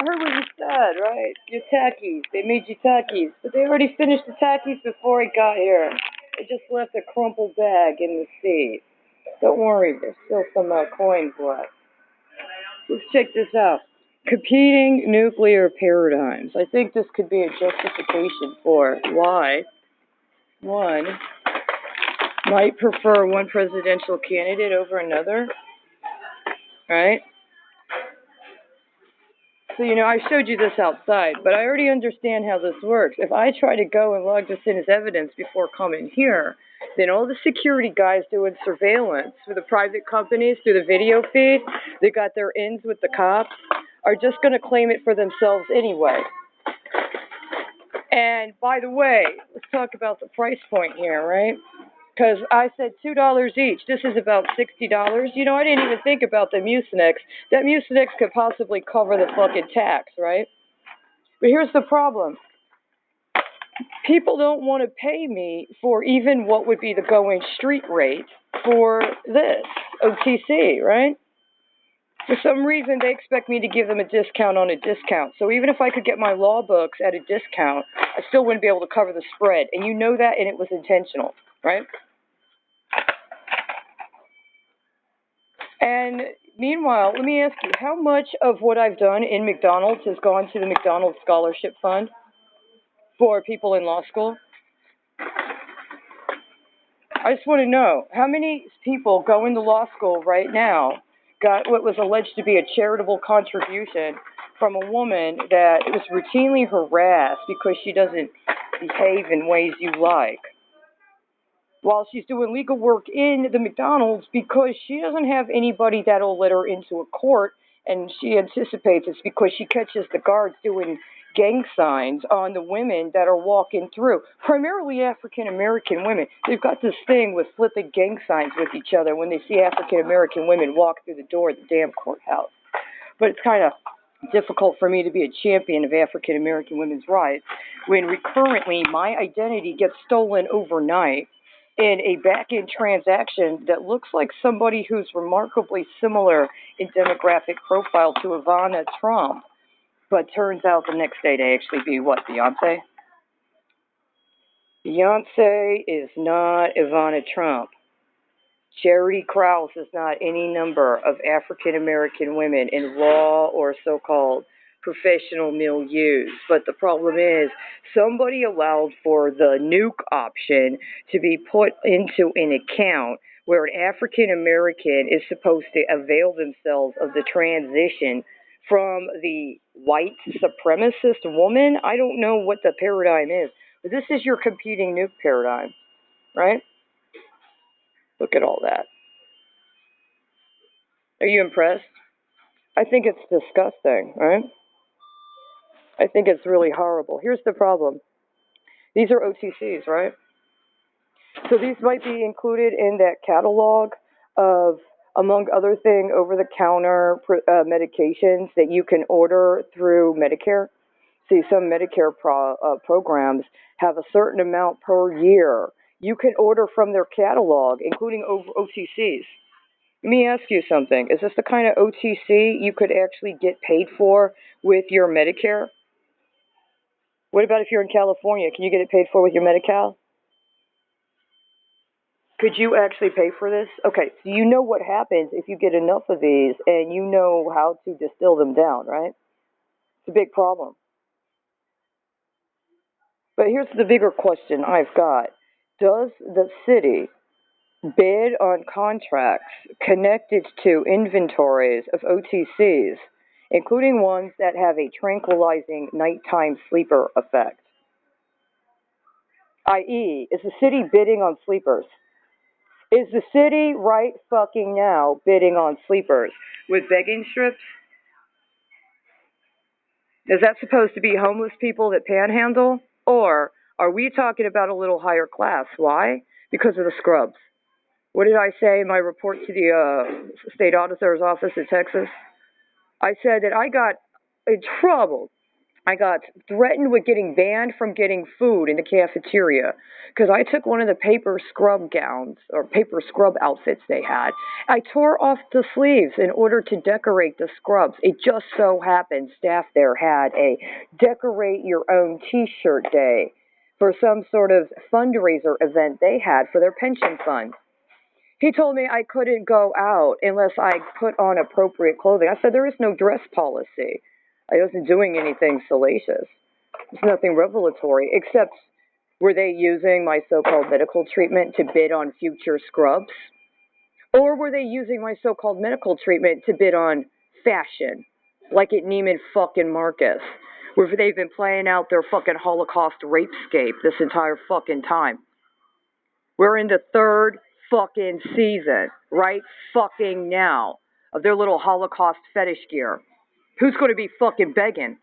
I heard what you said, right? Your tackies. They made you tackies. But they already finished the tackies before I got here. They just left a crumpled bag in the seat. Don't worry, there's still some coins left. Let's check this out. Competing nuclear paradigms. I think this could be a justification for why one might prefer one presidential candidate over another, right? So, I showed you this outside, but I already understand how this works. If I try to go and log this in as evidence before coming here, then all the security guys doing surveillance for the private companies through the video feed, they got their ins with the cops, are just going to claim it for themselves anyway. And by the way, let's talk about the price point here, right? Because I said $2 each. This is about $60. I didn't even think about the Mucinex. That Mucinex could possibly cover the fucking tax, right? But here's the problem. People don't want to pay me for even what would be the going street rate for this, OTC, right? For some reason, they expect me to give them a discount on a discount. So even if I could get my law books at a discount, I still wouldn't be able to cover the spread. And you know that, and it was intentional, right? And meanwhile, let me ask you, how much of what I've done in McDonald's has gone to the McDonald's Scholarship Fund for people in law school? I just want to know, how many people go into law school right now got what was alleged to be a charitable contribution from a woman that was routinely harassed because she doesn't behave in ways you like, while she's doing legal work in the McDonald's because she doesn't have anybody that'll let her into a court, and she anticipates it's because she catches the guards doing gang signs on the women that are walking through, primarily African-American women. They've got this thing with flipping gang signs with each other when they see African-American women walk through the door of the damn courthouse. But it's kind of difficult for me to be a champion of African-American women's rights when recurrently my identity gets stolen overnight in a back-end transaction that looks like somebody who's remarkably similar in demographic profile to Ivana Trump, but turns out the next day to actually be what, Beyonce? Beyonce is not Ivana Trump. Charity Crouse is not any number of African-American women in law or so-called professional milieus. But the problem is somebody allowed for the nuke option to be put into an account where an African-American is supposed to avail themselves of the transition from the white supremacist woman. I don't know what the paradigm is, but this is your competing nuke paradigm, right? Look at all that. Are you impressed? I think it's disgusting, right? I think it's really horrible. Here's the problem. These are OTCs, right? So these might be included in that catalog of, among other things, over-the-counter medications that you can order through Medicare. See, some Medicare programs have a certain amount per year you can order from their catalog, including OTCs. Let me ask you something. Is this the kind of OTC you could actually get paid for with your Medicare? What about if you're in California? Can you get it paid for with your Medi-Cal? Could you actually pay for this? Okay, so you know what happens if you get enough of these and you know how to distill them down, right? It's a big problem. But here's the bigger question I've got. Does the city bid on contracts connected to inventories of OTCs, including ones that have a tranquilizing nighttime sleeper effect? I.e., is the city bidding on sleepers? Is the city right fucking now bidding on sleepers with begging strips? Is that supposed to be homeless people that panhandle? Or are we talking about a little higher class? Why? Because of the scrubs. What did I say in my report to the state auditor's office in Texas? I said that I got in trouble I got threatened with getting banned from getting food in the cafeteria because I took one of the paper scrub gowns or paper scrub outfits they had. I tore off the sleeves in order to decorate the scrubs. It just so happened staff there had a decorate your own t-shirt day for some sort of fundraiser event they had for their pension fund. He told me I couldn't go out unless I put on appropriate clothing. I said, there is no dress policy. I wasn't doing anything salacious. It's nothing revelatory, except were they using my so-called medical treatment to bid on future scrubs? Or were they using my so-called medical treatment to bid on fashion, like at Neiman fucking Marcus, where they've been playing out their fucking Holocaust rapescape this entire fucking time? We're in the third fucking season, right fucking now, of their little Holocaust fetish gear. Who's going to be fucking begging?